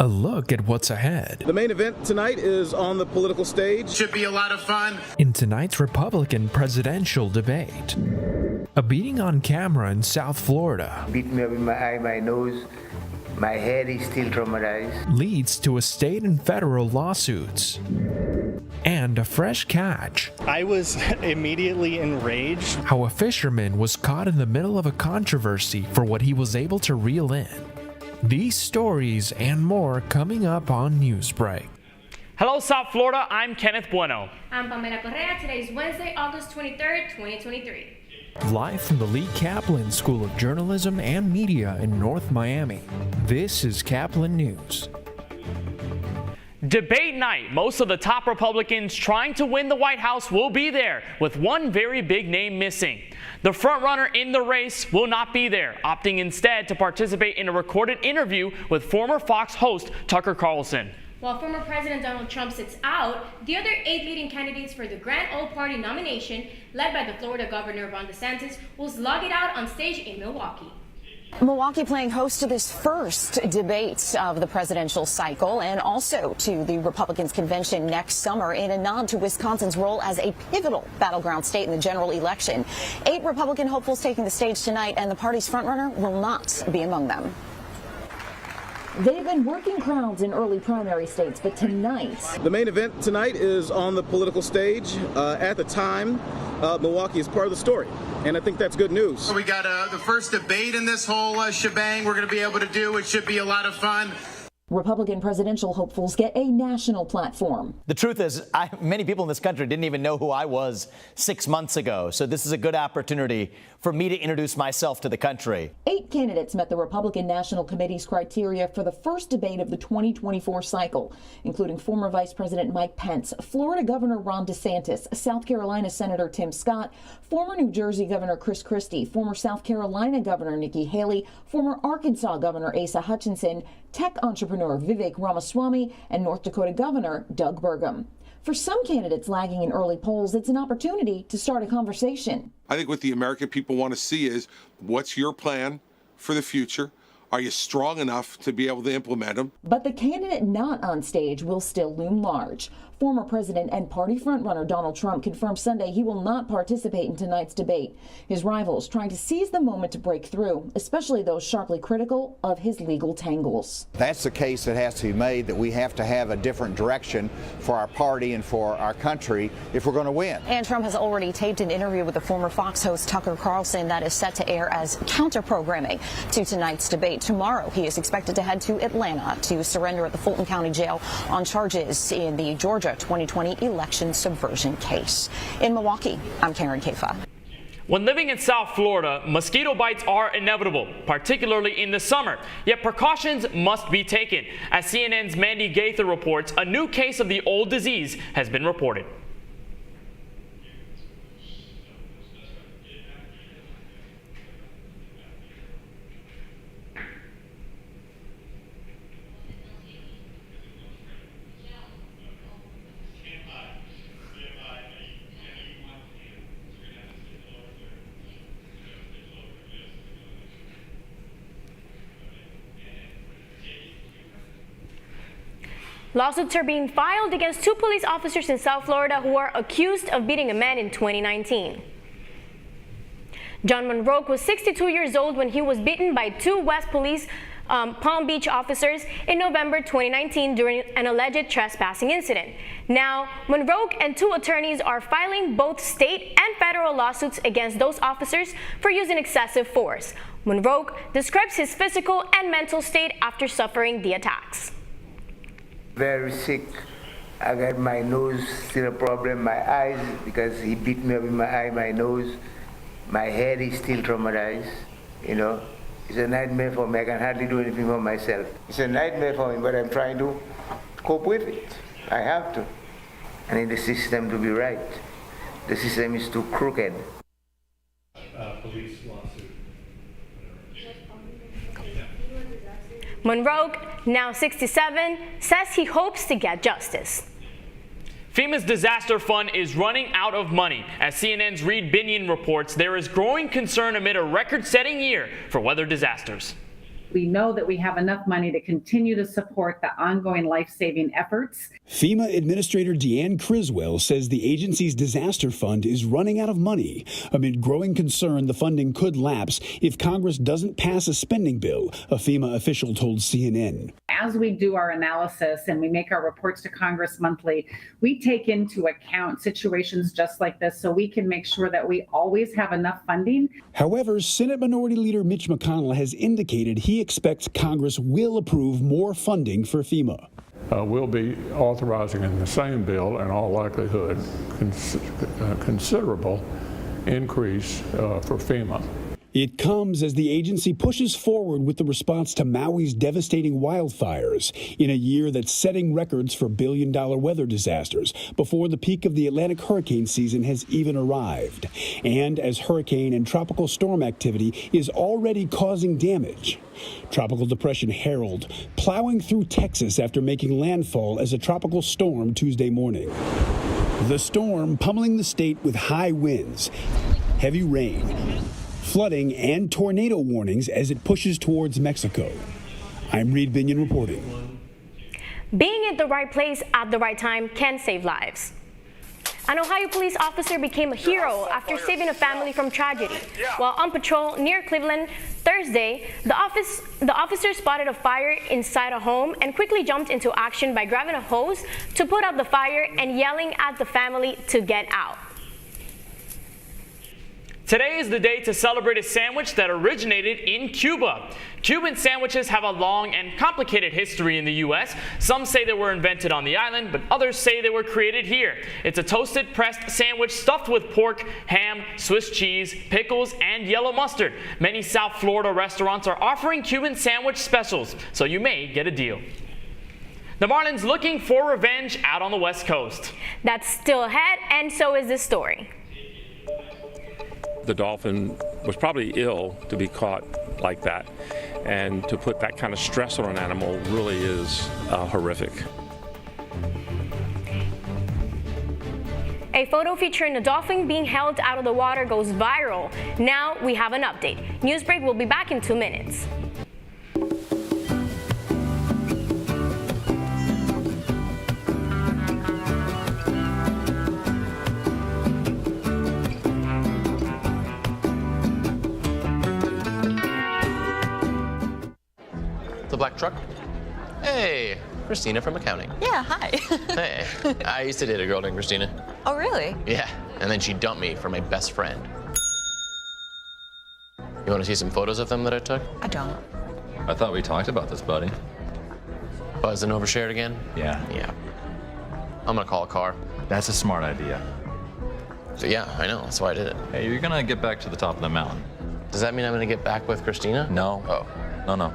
A look at what's ahead. The main event tonight is on the political stage. Should be a lot of fun. In tonight's Republican presidential debate. A beating on camera in South Florida. Beat me up in my eye, my nose. My head is still traumatized. Leads to a state and federal lawsuits. And a fresh catch. I was immediately enraged. How a fisherman was caught in the middle of a controversy for what he was able to reel in. These stories and more coming up on Newsbreak. Hello, South Florida. I'm Kenneth Bueno. I'm Pamela Correa. Today is Wednesday, August 23rd, 2023. Live from the Lee Caplin School of Journalism and Media in North Miami, this is Caplin News. Debate night. Most of the top Republicans trying to win the White House will be there, with one very big name missing. The frontrunner in the race will not be there, opting instead to participate in a recorded interview with former Fox host Tucker Carlson. While former President Donald Trump sits out, the other 8 leading candidates for the Grand Old Party nomination, led by the Florida Governor Ron DeSantis, will slug it out on stage in Milwaukee. Milwaukee playing host to this first debate of the presidential cycle and also to the Republicans' convention next summer in a nod to Wisconsin's role as a pivotal battleground state in the general election. 8 Republican hopefuls taking the stage tonight, and the party's frontrunner will not be among them. They've been working crowds in early primary states, but tonight... The main event tonight is on the political stage. At the time, Milwaukee is part of the story, and I think that's good news. We got the first debate in this whole shebang we're going to be able to do. It should be a lot of fun. Republican presidential hopefuls get a national platform. The truth is, many people in this country didn't even know who I was 6 months ago. So this is a good opportunity for me to introduce myself to the country. 8 candidates met the Republican National Committee's criteria for the first debate of the 2024 cycle, including former Vice President Mike Pence, Florida Governor Ron DeSantis, South Carolina Senator Tim Scott, former New Jersey Governor Chris Christie, former South Carolina Governor Nikki Haley, former Arkansas Governor Asa Hutchinson, tech entrepreneur Vivek Ramaswamy, and North Dakota Governor Doug Burgum. For some candidates lagging in early polls, it's an opportunity to start a conversation. I think what the American people want to see is, what's your plan for the future? Are you strong enough to be able to implement them? But the candidate not on stage will still loom large. Former President and party frontrunner Donald Trump confirmed Sunday he will not participate in tonight's debate. His rivals trying to seize the moment to break through, especially those sharply critical of his legal tangles. That's the case that has to be made, that we have to have a different direction for our party and for our country if we're going to win. And Trump has already taped an interview with the former Fox host Tucker Carlson that is set to air as counter-programming to tonight's debate. Tomorrow, he is expected to head to Atlanta to surrender at the Fulton County Jail on charges in the Georgia 2020 election subversion case. In Milwaukee, I'm Karen Kafa. When living in South Florida, mosquito bites are inevitable, particularly in the summer. Yet precautions must be taken. As CNN's Mandy Gaither reports, a new case of the old disease has been reported. Lawsuits are being filed against 2 police officers in South Florida who are accused of beating a man in 2019. John Monroe was 62 years old when he was beaten by 2 West Police Palm Beach officers in November 2019 during an alleged trespassing incident. Now, Monroe and 2 attorneys are filing both state and federal lawsuits against those officers for using excessive force. Monroe describes his physical and mental state after suffering the attacks. Very sick. I got my nose still a problem, my eyes, because he beat me up in my eye, my nose. My head is still traumatized, you know. It's a nightmare for me. I can hardly do anything for myself. It's a nightmare for me, but I'm trying to cope with it. I have to. I need the system to be right. The system is too crooked. Police lawsuit. Monroe, now 67, says he hopes to get justice. FEMA's disaster fund is running out of money. As CNN's Reed Binion reports, there is growing concern amid a record-setting year for weather disasters. We know that we have enough money to continue to support the ongoing life-saving efforts. FEMA Administrator Deanne Criswell says the agency's disaster fund is running out of money amid growing concern the funding could lapse if Congress doesn't pass a spending bill, a FEMA official told CNN. As we do our analysis and we make our reports to Congress monthly, we take into account situations just like this so we can make sure that we always have enough funding. However, Senate Minority Leader Mitch McConnell has indicated he expects Congress will approve more funding for FEMA. We'll be authorizing in the same bill, in all likelihood, considerable increase for FEMA. It comes as the agency pushes forward with the response to Maui's devastating wildfires in a year that's setting records for billion-dollar weather disasters before the peak of the Atlantic hurricane season has even arrived, and as hurricane and tropical storm activity is already causing damage. Tropical Depression Harold plowing through Texas after making landfall as a tropical storm Tuesday morning. The storm pummeling the state with high winds, heavy rain, flooding and tornado warnings as it pushes towards Mexico. I'm Reed Binion reporting. Being at the right place at the right time can save lives. An Ohio police officer became a hero after saving a family from tragedy. While on patrol near Cleveland Thursday, the officer spotted a fire inside a home and quickly jumped into action by grabbing a hose to put out the fire and yelling at the family to get out. Today is the day to celebrate a sandwich that originated in Cuba. Cuban sandwiches have a long and complicated history in the U.S. Some say they were invented on the island, but others say they were created here. It's a toasted pressed sandwich stuffed with pork, ham, Swiss cheese, pickles, and yellow mustard. Many South Florida restaurants are offering Cuban sandwich specials, so you may get a deal. The Marlins looking for revenge out on the West Coast. That's still ahead, and so is this story. The dolphin was probably ill to be caught like that, and to put that kind of stress on an animal really is horrific. A photo featuring a dolphin being held out of the water goes viral. Now we have an update. Newsbreak will be back in 2 minutes. Black truck. Hey, Christina from accounting. Yeah, hi. Hey, I used to date a girl named Christina. Oh, really? Yeah, and then she dumped me for my best friend. You want to see some photos of them that I took? I don't. I thought we talked about this, buddy. Buzzed and overshared again? Yeah. Yeah. I'm gonna call a car. That's a smart idea. So yeah, I know, that's why I did it. Hey, you're gonna get back to the top of the mountain. Does that mean I'm gonna get back with Christina? No. Oh. No.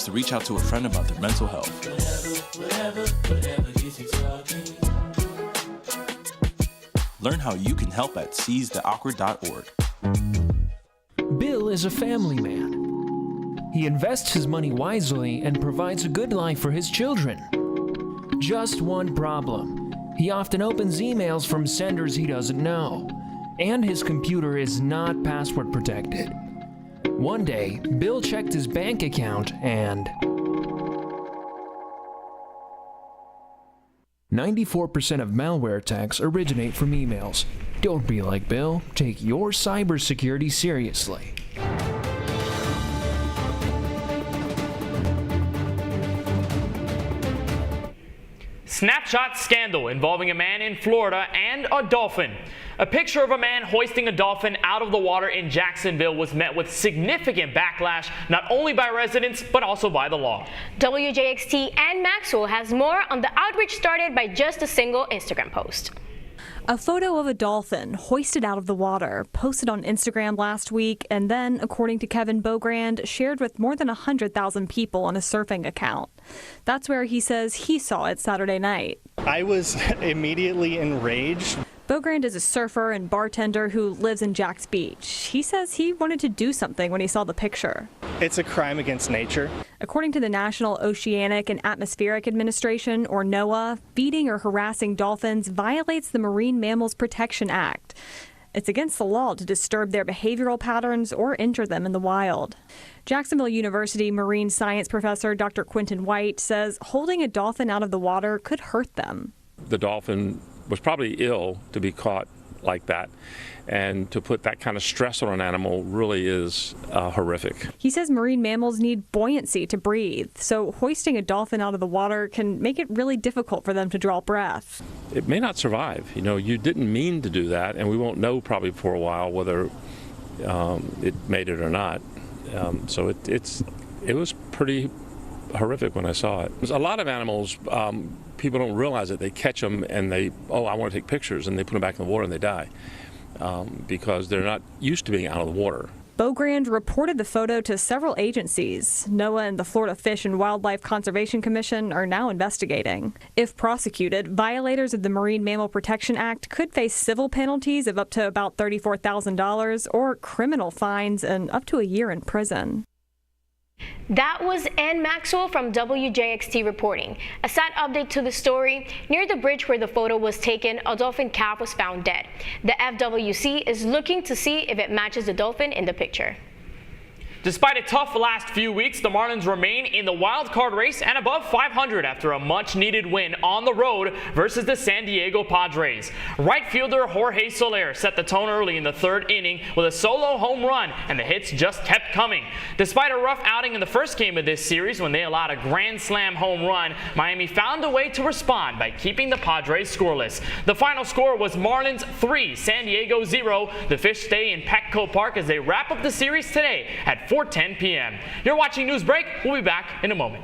To reach out to a friend about their mental health. Learn how you can help at seizetheawkward.org. Bill is a family man. He invests his money wisely and provides a good life for his children. Just one problem. He often opens emails from senders he doesn't know, and his computer is not password protected. One day, Bill checked his bank account and 94% of malware attacks originate from emails. Don't be like Bill. Take your cybersecurity seriously. Snapshot scandal involving a man in Florida and a dolphin. A picture of a man hoisting a dolphin out of the water in Jacksonville was met with significant backlash, not only by residents, but also by the law. WJXT and Maxwell has more on the outrage started by just a single Instagram post. A photo of a dolphin hoisted out of the water, posted on Instagram last week, and then, according to Kevin Beaugrand, shared with more than 100,000 people on a surfing account. That's where he says he saw it Saturday night. I was immediately enraged. Beaugrand is a surfer and bartender who lives in Jack's Beach. He says he wanted to do something when he saw the picture. It's a crime against nature. According to the National Oceanic and Atmospheric Administration, or NOAA, feeding or harassing dolphins violates the Marine Mammals Protection Act. It's against the law to disturb their behavioral patterns or injure them in the wild. Jacksonville University marine science professor Dr. Quentin White says holding a dolphin out of the water could hurt them. The dolphin was probably ill to be caught like that, and to put that kind of stress on an animal really is horrific. He says marine mammals need buoyancy to breathe, so hoisting a dolphin out of the water can make it really difficult for them to draw breath. It may not survive. You know, you didn't mean to do that, and we won't know probably for a while whether it made it or not. So it was pretty horrific when I saw it. A lot of animals, people don't realize it. They catch them and I want to take pictures, and they put them back in the water and they die because they're not used to being out of the water. Beaugrand reported the photo to several agencies. NOAA and the Florida Fish and Wildlife Conservation Commission are now investigating. If prosecuted, violators of the Marine Mammal Protection Act could face civil penalties of up to about $34,000 or criminal fines and up to a year in prison. That was Ann Maxwell from WJXT reporting. A sad update to the story. Near the bridge where the photo was taken, a dolphin calf was found dead. The FWC is looking to see if it matches the dolphin in the picture. Despite a tough last few weeks, the Marlins remain in the wild card race and above 500 after a much-needed win on the road versus the San Diego Padres. Right fielder Jorge Soler set the tone early in the third inning with a solo home run, and the hits just kept coming. Despite a rough outing in the first game of this series when they allowed a grand slam home run, Miami found a way to respond by keeping the Padres scoreless. The final score was Marlins 3, San Diego 0. The Fish stay in Petco Park as they wrap up the series today at 4:10 p.m. You're watching Newsbreak. We'll be back in a moment.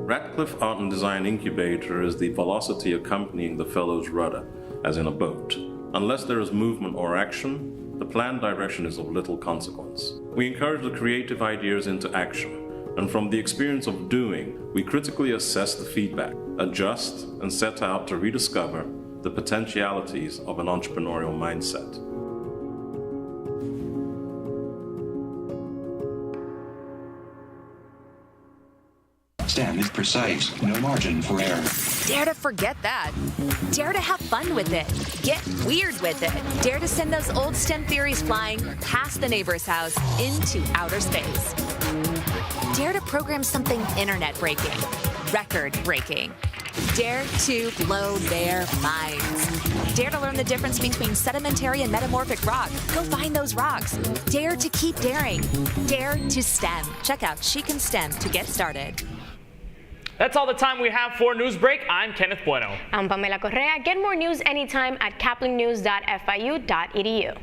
Radcliffe Art and Design Incubator is the velocity accompanying the fellow's rudder, as in a boat. Unless there is movement or action, the planned direction is of little consequence. We encourage the creative ideas into action, and from the experience of doing, we critically assess the feedback, adjust, and set out to rediscover the potentialities of an entrepreneurial mindset. STEM is precise, no margin for error. Dare to forget that. Dare to have fun with it. Get weird with it. Dare to send those old STEM theories flying past the neighbor's house into outer space. Dare to program something internet-breaking, record-breaking. Dare to blow their minds. Dare to learn the difference between sedimentary and metamorphic rock. Go find those rocks. Dare to keep daring. Dare to STEM. Check out She Can STEM to get started. That's all the time we have for Newsbreak. I'm Kenneth Bueno. I'm Pamela Correa. Get more news anytime at caplinnews.fiu.edu.